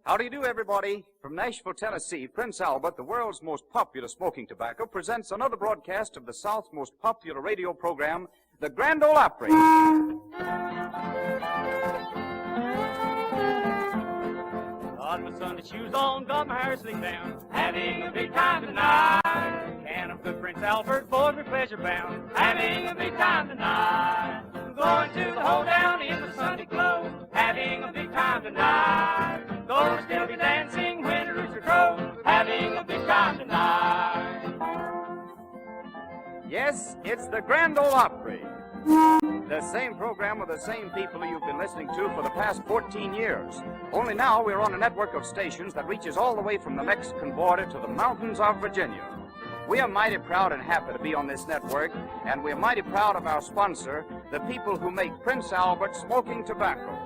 How do you do, everybody? From Nashville, Tennessee, Prince Albert, the world's most popular smoking tobacco, presents another broadcast of the South's most popular radio program, the Grand Ole Opry. Got my Sunday shoes on, got my hair slicked down, having a big time tonight. Can of good Prince Albert, boys are pleasure bound, having a big time tonight. Going to the hoedown in the Sunday clothes, having a big time tonight. Gonna still be dancing when the rooster crows, having a big time tonight. Yes, it's the Grand Ole Opry. The same program with the same people you've been listening to for the past 14 years. Only now we're on a network of stations that reaches all the way from the Mexican border to the mountains of Virginia. We are mighty proud and happy to be on this network, and we're mighty proud of our sponsor, the people who make Prince Albert smoking tobacco.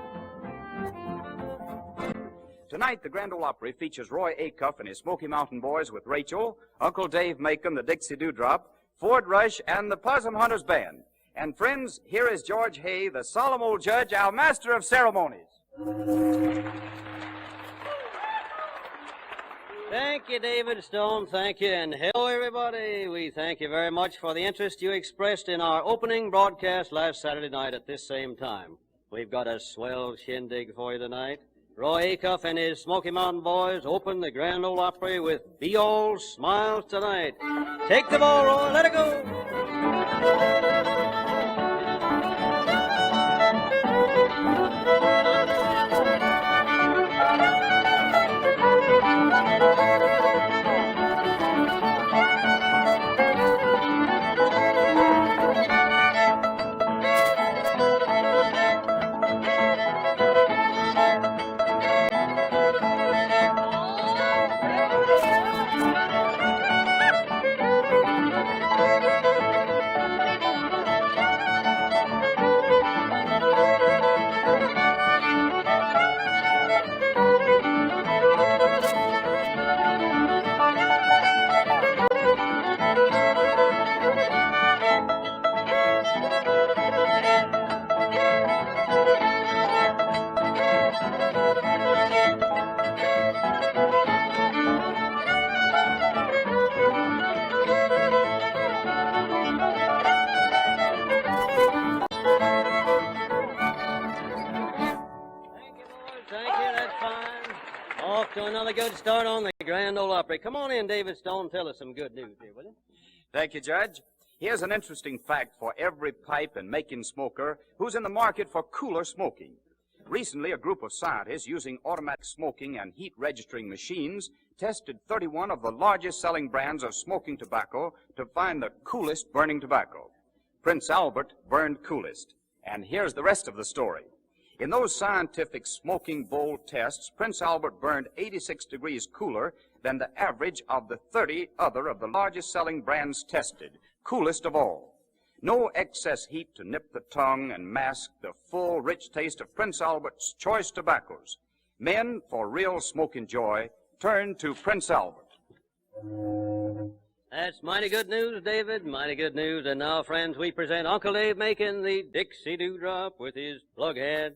Tonight, the Grand Ole Opry features Roy Acuff and his Smoky Mountain Boys with Rachel, Uncle Dave Macon, the Dixie Dewdrop, Ford Rush, and the Possum Hunters Band. And friends, here is George Hay, the solemn old judge, our master of ceremonies. Thank you, David Stone. Thank you. And hello, everybody. We thank you very much for the interest you expressed in our opening broadcast last Saturday night at this same time. We've got a swell shindig for you tonight. Roy Acuff and his Smoky Mountain Boys open the Grand Ole Opry with Be All Smiles Tonight. Take the ball, Roy. Let it go. Another good start on the Grand Ole Opry. Come on in, David Stone. Tell us some good news here, will you? Thank you, Judge. Here's an interesting fact for every pipe and making smoker who's in the market for cooler smoking. Recently, a group of scientists using automatic smoking and heat registering machines tested 31 of the largest selling brands of smoking tobacco to find the coolest burning tobacco. Prince Albert burned coolest. And here's the rest of the story. In those scientific smoking bowl tests, Prince Albert burned 86 degrees cooler than the average of the 30 other of the largest selling brands tested, coolest of all. No excess heat to nip the tongue and mask the full, rich taste of Prince Albert's choice tobaccos. Men, for real smoking joy, turn to Prince Albert. That's mighty good news, David, mighty good news. And now, friends, we present Uncle Dave Macon, the Dixie Dewdrop, with his plug head,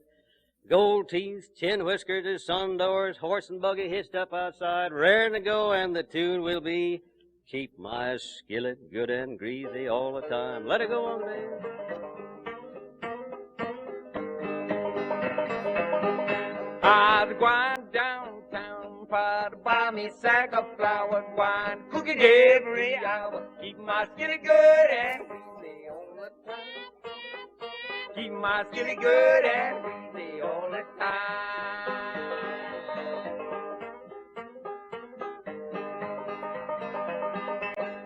gold teeth, chin whiskers, his sundoors, horse and buggy hitched up outside, raring to go, and the tune will be Keep My Skillet Good and Greasy All the Time. Let it go, Uncle Dave. I was going downtown, try to buy me sack of flour, wine, cooking every hour, keep my skillet good and greasy all the time. Keep my skillet good and greasy all the time.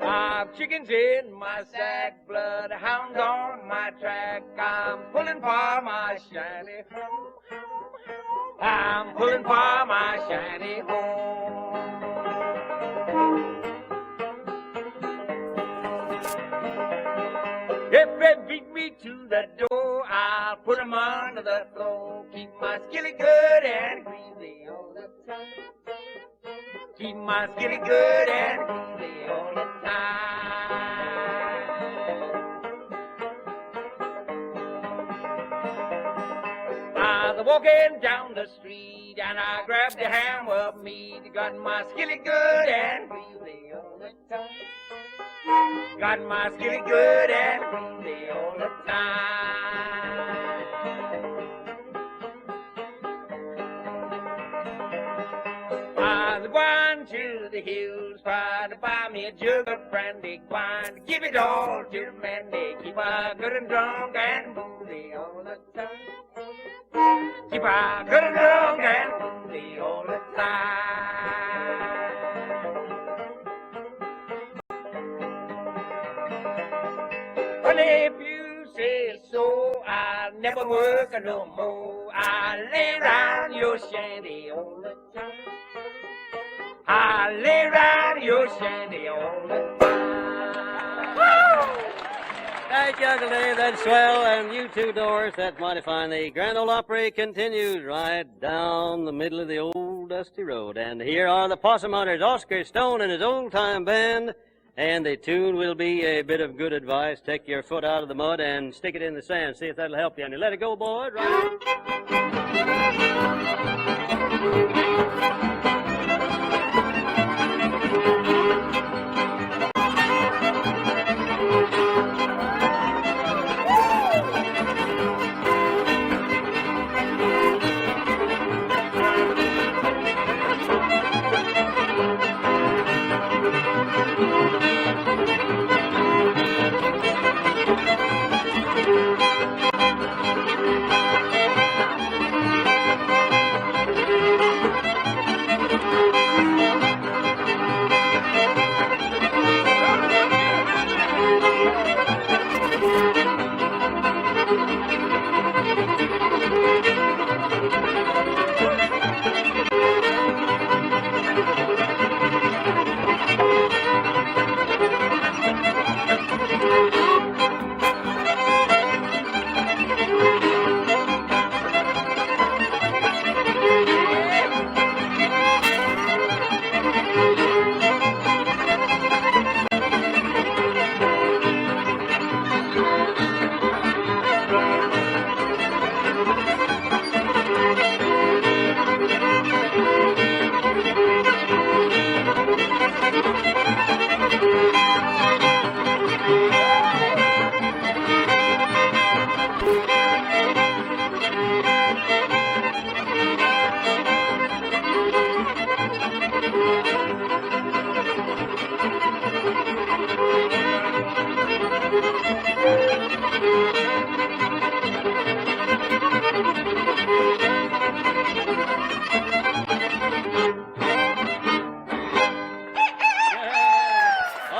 I've chickens in my sack, bloodhounds on my track. I'm pulling for my shiny home. I'm pulling for my shiny home. If they beat me to the door, I'll put 'em under the floor. Keep my skillet good and greasy all the time. Keep my skillet good and greasy all the time. I was walking down the street meat, and I grabbed a ham of meat. Got my skillet good and greasy all the time. Got my skillet good and greasy all the time. I was going to the hills, trying to buy me a jug of brandy wine. Give it all to Mandy, keep her good and drunk and boozy all the time. Keep her good and drunk and boozy all the time. Well, if you say so, I'll never work no more. I lay round your shanty all the time. I lay round your shanty all the time. Woo! Thank you, Uncle Dave. That's swell. And you too, Doris. That's mighty fine. The Grand Ole Opry continues right down the middle of the old dusty road. And here are the Possum Hunters, Oscar Stone and his old-time band. And the tune will be a bit of good advice. Take your foot out of the mud and stick it in the sand. See if that'll help you. And you let it go, boys. Right.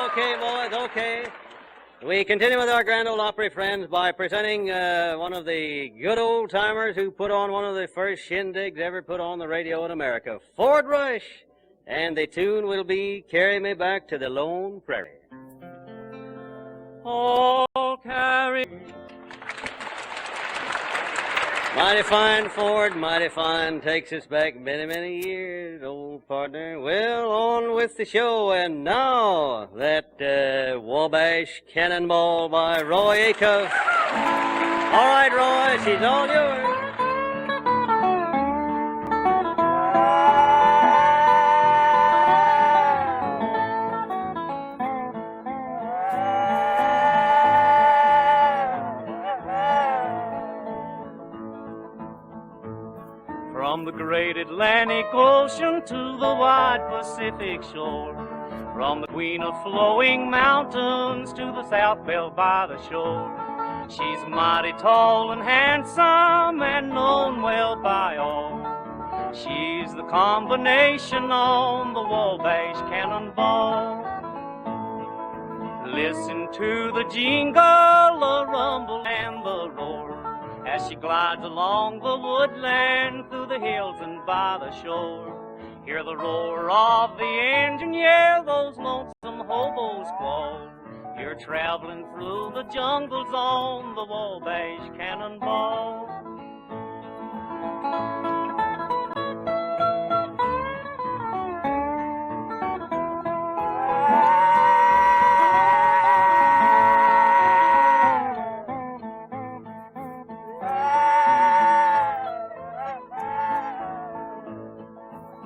Okay, boys, okay. We continue with our Grand Ole Opry friends by presenting one of the good old timers who put on one of the first shindigs ever put on the radio in America, Ford Rush. And the tune will be Carry Me Back to the Lone Prairie. Oh, carry. Mighty fine, Ford, mighty fine, takes us back many, many years, old partner. Well, on with the show, and now that Wabash Cannonball by Roy Acuff. All right, Roy, she's all yours. From the great Atlantic Ocean to the wide Pacific shore, from the queen of flowing mountains to the South Belle by the shore, she's mighty tall and handsome and known well by all. She's the combination on the Wabash Cannonball. Listen to the jingle, the rumble, and the roar as she glides along the woodland, through the hills and by the shore. Hear the roar of the engine, yeah, those lonesome hobos squall. You're traveling through the jungles on the Wabash Cannonball.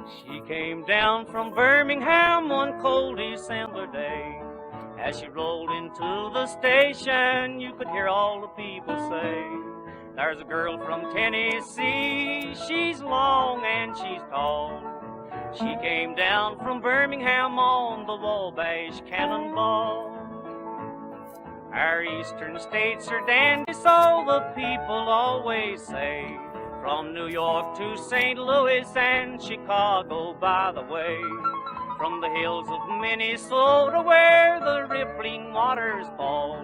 She came down from Birmingham one cold December day. As she rolled into the station, you could hear all the people say, there's a girl from Tennessee, she's long and she's tall. She came down from Birmingham on the Wabash Cannonball. Our eastern states are dandy, so the people always say, from New York to St. Louis and Chicago, by the way. From the hills of Minnesota where the rippling waters fall,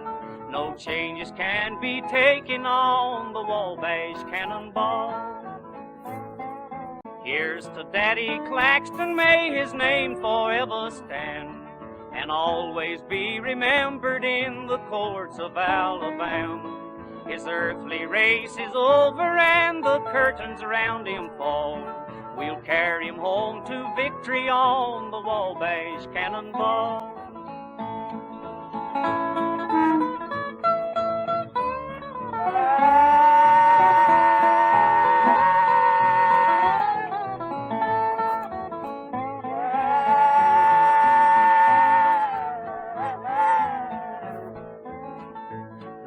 no changes can be taken on the Wabash Cannonball. Here's to Daddy Claxton, may his name forever stand, and always be remembered in the courts of Alabama. His earthly race is over and the curtains around him fall. We'll carry him home to victory on the Wabash Cannonball.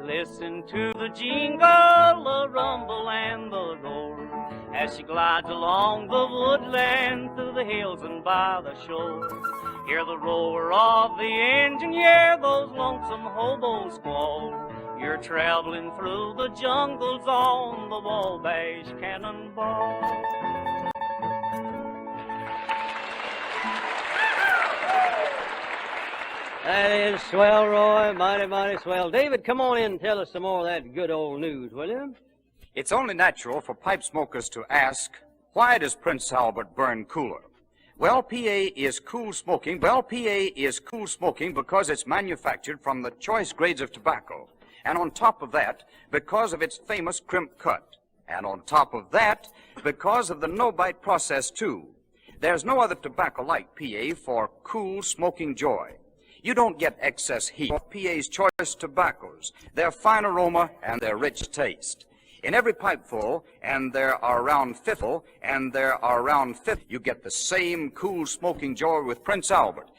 Listen to the jingle, the rumble, and the roar as she glides along the woodland through the hills and by the shore. Hear the roar of the engine, hear those lonesome hobos squall. You're traveling through the jungles on the Wabash Cannonball. That is swell, Roy. Mighty, mighty swell. David, come on in and tell us some more of that good old news, will you? It's only natural for pipe smokers to ask, why does Prince Albert burn cooler? Well, PA is cool smoking. Because it's manufactured from the choice grades of tobacco. And on top of that, because of its famous crimp cut. And on top of that, because of the no-bite process, too. There's no other tobacco like PA for cool smoking joy. You don't get excess heat of PA's choice tobaccos, their fine aroma, and their rich taste. In every pipeful, and there are around 50, you get the same cool smoking joy with Prince Albert.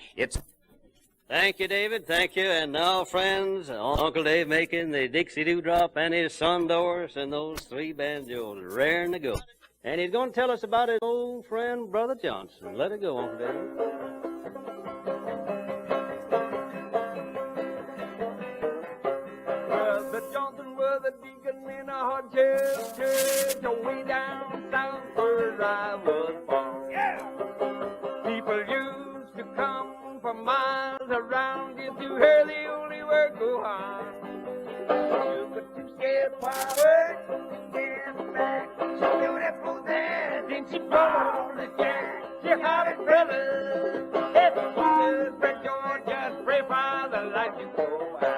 Thank you, David. Thank you. And now, friends, Uncle Dave making the Dixie Dewdrop and his Sondors and those three banjos raring to go. And he's going to tell us about his old friend, Brother Johnson. Let it go, Uncle Dave. Church way down south where I was born. Yeah. People used to come from miles around just to hear the only word go on. You could two-step forward, stand back. She beautiful there, then she brought the jack. She hollered, brothers, if you just spread your just pray for the life you go out.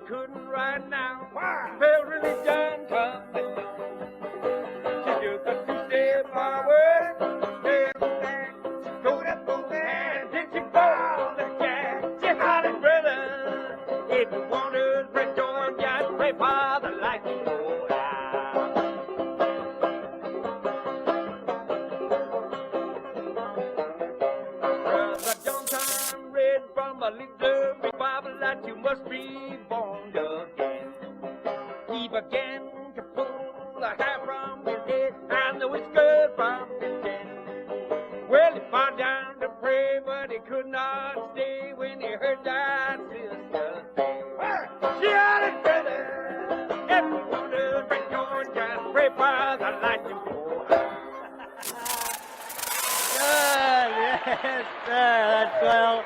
Couldn't ride now. Why? Felt really done tough and dumb. She took a two-step forward, step back. She throwed up both hands, then she balled the jack. She hollered, brother, if you want to break your just pray for the life you go out. Brother Johnson read from a little Bible that you must be born again. He began to pull the hair from his head and the whiskers from his chin. Well, he bowed down to pray, but he could not stay when he heard that sister say, she hollered, brother, if you want to break your just pray for the light you go out. Good, yes, sir, that's swell.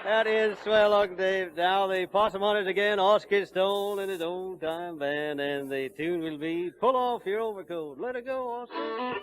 That is swell, Uncle Dave. Now the possum hunters again, Oscar Stone and his old time band, and the tune will be Pull Off Your Overcoat. Let it go, Oscar.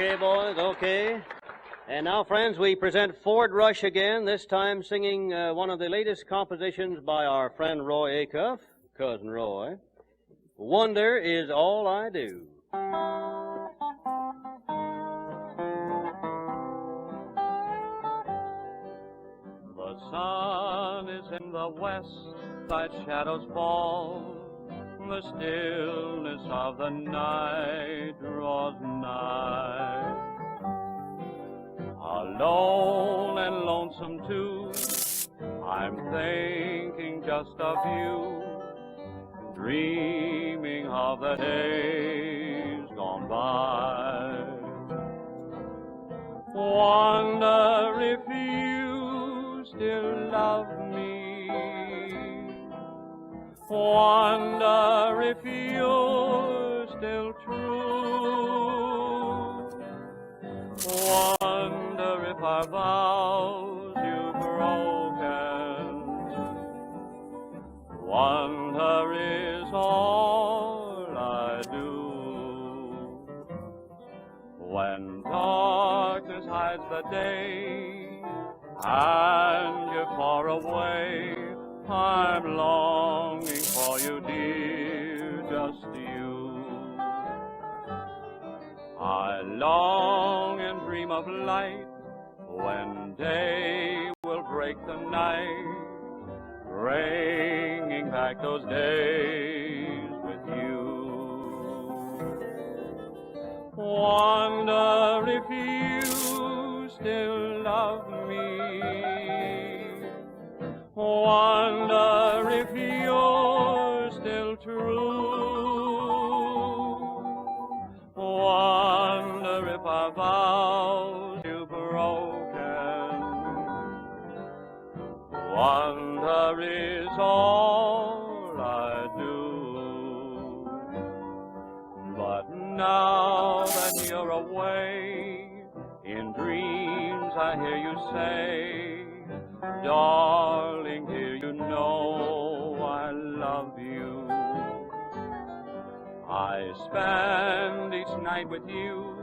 Okay, boys, okay. And now, friends, we present Ford Rush again, this time singing one of the latest compositions by our friend Roy Acuff, Cousin Roy. Wonder is all I do. The sun is in the west, light shadows fall. The stillness of the night draws nigh. Alone and lonesome too, I'm thinking just of you, dreaming of the days gone by. Wonder if you still love me. Wonder if you're still true. Wonder if our vows you've broken. Wonder is all I do. When darkness hides the day and you're far away, I'm longing for you, dear, just you. I long and dream of light when day will break the night, bringing back those days with you. Wonder if you still love me. Wonder if you're still true. Wonder if our vows you've broken. Wonder is all I do. But now that you're away, in dreams I hear you say, darling, dear, you know I love you. I spend each night with you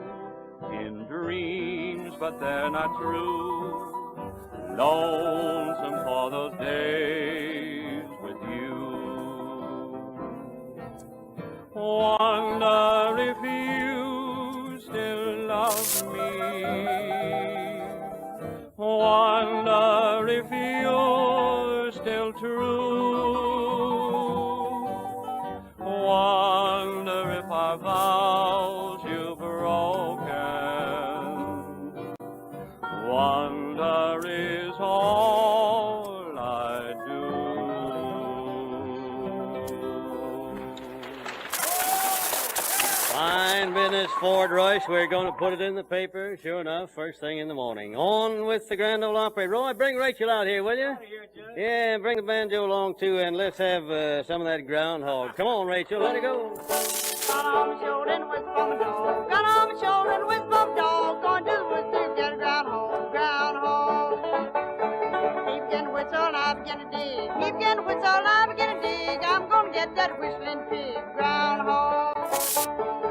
in dreams, but they're not true. Lonesome for those days with you. Wonder if you still love me. Wonder if you're still true. Wonder if our vows you've broken. Wonder is all I do. Fine business, Ford Rush. We're going to put it in the paper, sure enough, first thing in the morning. On with the Grand Ole Opry. Roy, bring Rachel out here, will you? Yeah, bring the banjo along, too, and let's have some of that groundhog. Come on, Rachel, let it go. Got on my shoulder and whistle from a dog. Got on my shoulder and whistle from a dog. Going to the whistle, get a groundhog, groundhog. Keep getting whistle and I begin to dig. Keep getting whistle and I begin to dig. I'm going to get that whistling pig, groundhog.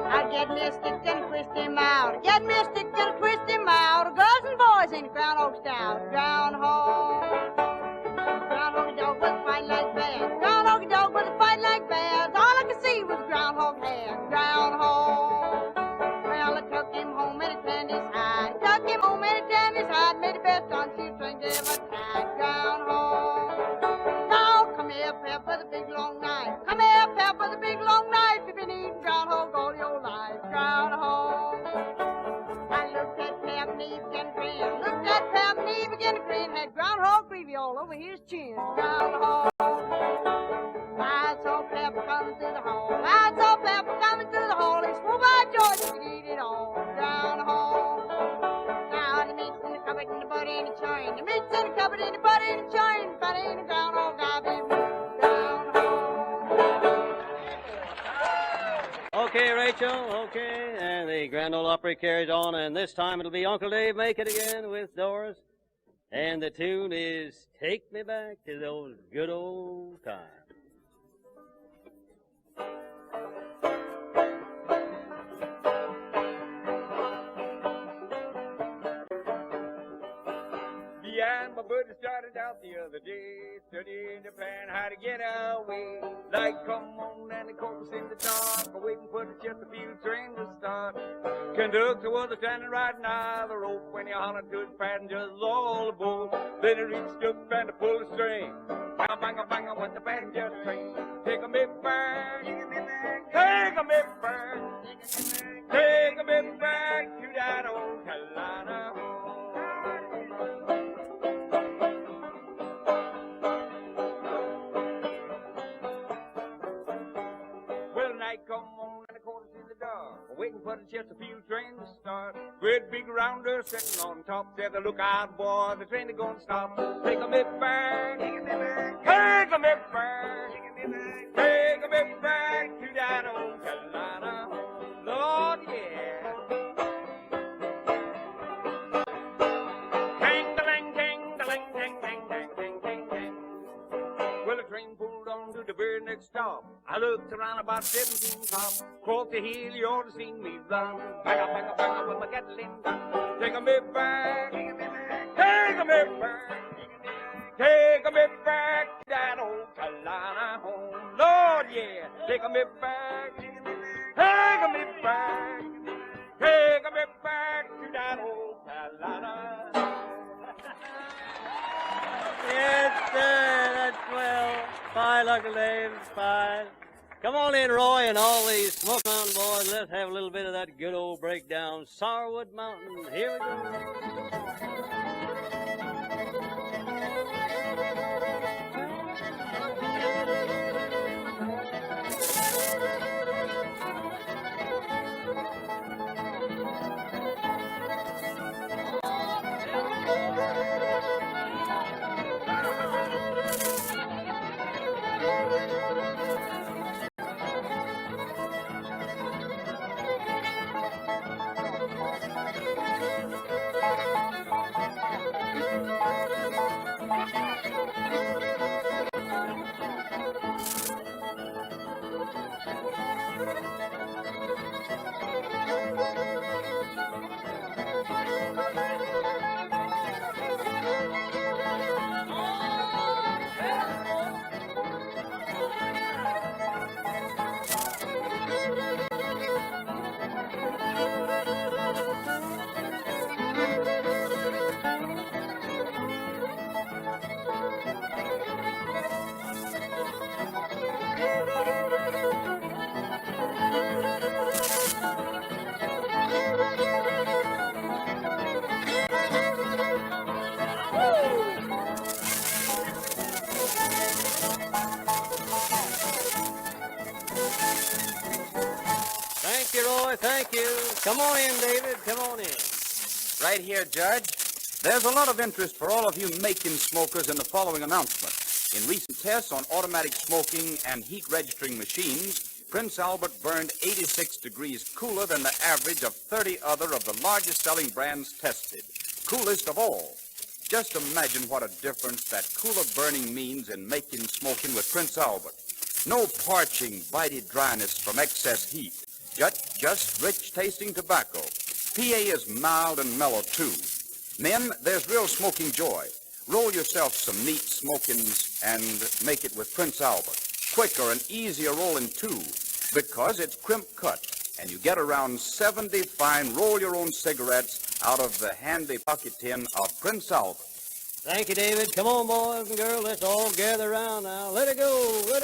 I get me a stick and twist him out. Get me a stick and twist him out. Girls and boys in groundhog style, groundhog. Groundhog dog was fighting like bears. Groundhog dog was fighting like bears. All I could see was groundhog hair, groundhog. Well, I took him home and he tanned his hide. Took him home and he tanned his hide. Made the best on shoestring, gave a tie, groundhog. Now come here, Pep, with a big long knife. Come here, Pep, with a big long knife. You've been eating groundhog all your life, groundhog. I looked at Pep and he began to grin. Looked at Pep and he began to grin. Had groundhog gravy all over his chin, groundhog. I saw Pep coming through the hall. I saw Pep coming through the hall. He swore by George he could eat it all, groundhog. Now the meat's in the cupboard and the butter in the churn. The meat's in the cupboard and the butter in the churn. But ain't a groundhog, I'll be groundhog. Okay, Rachel, okay. And the Grand Ole Opry carries on, and this time it'll be Uncle Dave Make It Again with Doris. And the tune is Take Me Back to Those Good Old Times. my buddy started out the other day, studying to plan how to get away. Light come on and the course in the dark, waiting for the Chesterfield train to start. Conductor was standing right nigh the rope when he hollered to his passengers all aboard. Then he reached up and to pull the string. Bang, bang, bang, went the passenger train. Take a me back, take a me back, take a me back to that old Carolina home. Well, night come on and the quarters in the dark, waiting for the Chesterfield train to start. Great big rounder sitting on top, said, "Look out, boy, the train is gonna stop." Take a me back, take a me back, take a me back, take a me back to that old Carolina home. Lord, yeah. Ting-a-ling, ting-a-ling, ting-ting, ting-ting, ting-ting. Well, the train pulled on to the very next stop. I looked around about 17 top. Crossed the hill, you ought to seen me run. Bang up, bang up, bang up with my Gatling gun. Take a me back, take a me back, take a me back, take a me back to that old Carolina home. Lord, yeah, take a me back, take a me back, take a me back to that old Carolina home. Yes, sir, that's well. Fine, Uncle Dave, fine. Come on in, Roy, and all these smoke on boys. Let's have a little bit of that good old breakdown. Sourwood Mountain, here we go. Thank you, Roy, thank you. Come on in, David, come on in. Right here, Judge. There's a lot of interest for all of you Macon smokers in the following announcement. In recent tests on automatic smoking and heat registering machines, Prince Albert burned 86 degrees cooler than the average of 30 other of the largest selling brands tested. Coolest of all. Just imagine what a difference that cooler burning means in Macon smoking with Prince Albert. No parching, bitey dryness from excess heat. Just rich-tasting tobacco. PA is mild and mellow, too. Men, there's real smoking joy. Roll yourself some neat smokings and make it with Prince Albert. Quicker and easier rolling, too, because it's crimp cut, and you get around 70 fine roll-your-own cigarettes out of the handy pocket tin of Prince Albert. Thank you, David. Come on, boys and girls, let's all gather around now. Let it go, Roy.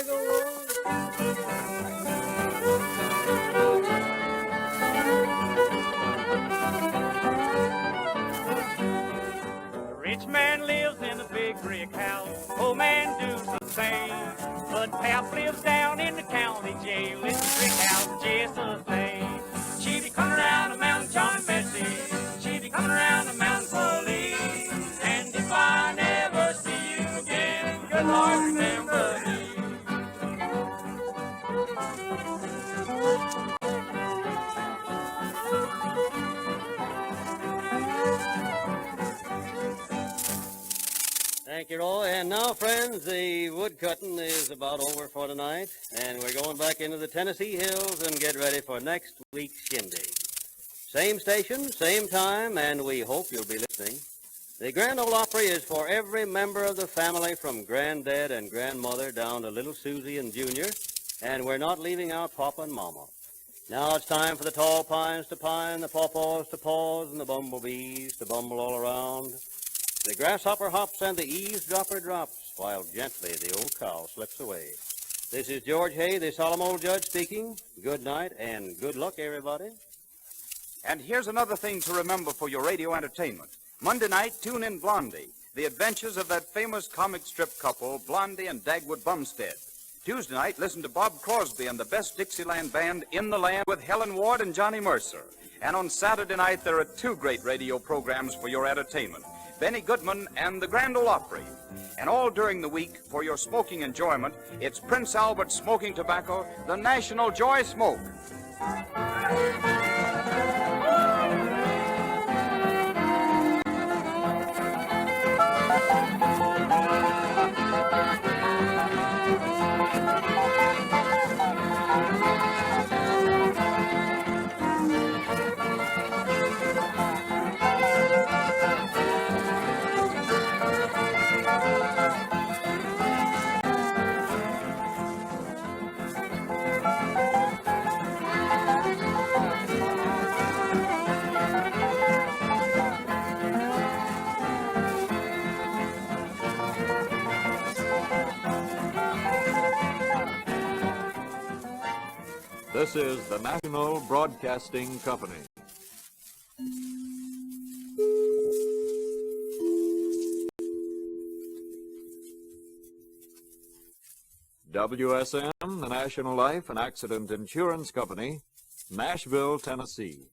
Rich man lives in a big brick house, poor man does the same. But Pap lives down in the county jail, it's a brick house just the same. She be coming around the mountain, John Bessie, she be coming around the mountain police. And if I never see you again, good Lord, remember me. Thank you, Roy. And now, friends, the wood cutting is about over for tonight, and we're going back into the Tennessee hills and get ready for next week's shindig. Same station, same time, and we hope you'll be listening. The Grand Ole Opry is for every member of the family from granddad and grandmother down to little Susie and Junior, and we're not leaving out Papa and Mama. Now it's time for the tall pines to pine, the pawpaws to pause, and the bumblebees to bumble all around. The grasshopper hops and the eavesdropper drops, while gently the old cow slips away. This is George Hay, the solemn old judge speaking. Good night and good luck, everybody. And here's another thing to remember for your radio entertainment. Monday night, tune in Blondie, the adventures of that famous comic strip couple, Blondie and Dagwood Bumstead. Tuesday night, listen to Bob Crosby and the best Dixieland band in the land with Helen Ward and Johnny Mercer. And on Saturday night, there are two great radio programs for your entertainment, Benny Goodman and the Grand Ole Opry. And all during the week, for your smoking enjoyment, it's Prince Albert Smoking Tobacco, the National Joy Smoke. This is the National Broadcasting Company. WSM, the National Life and Accident Insurance Company, Nashville, Tennessee.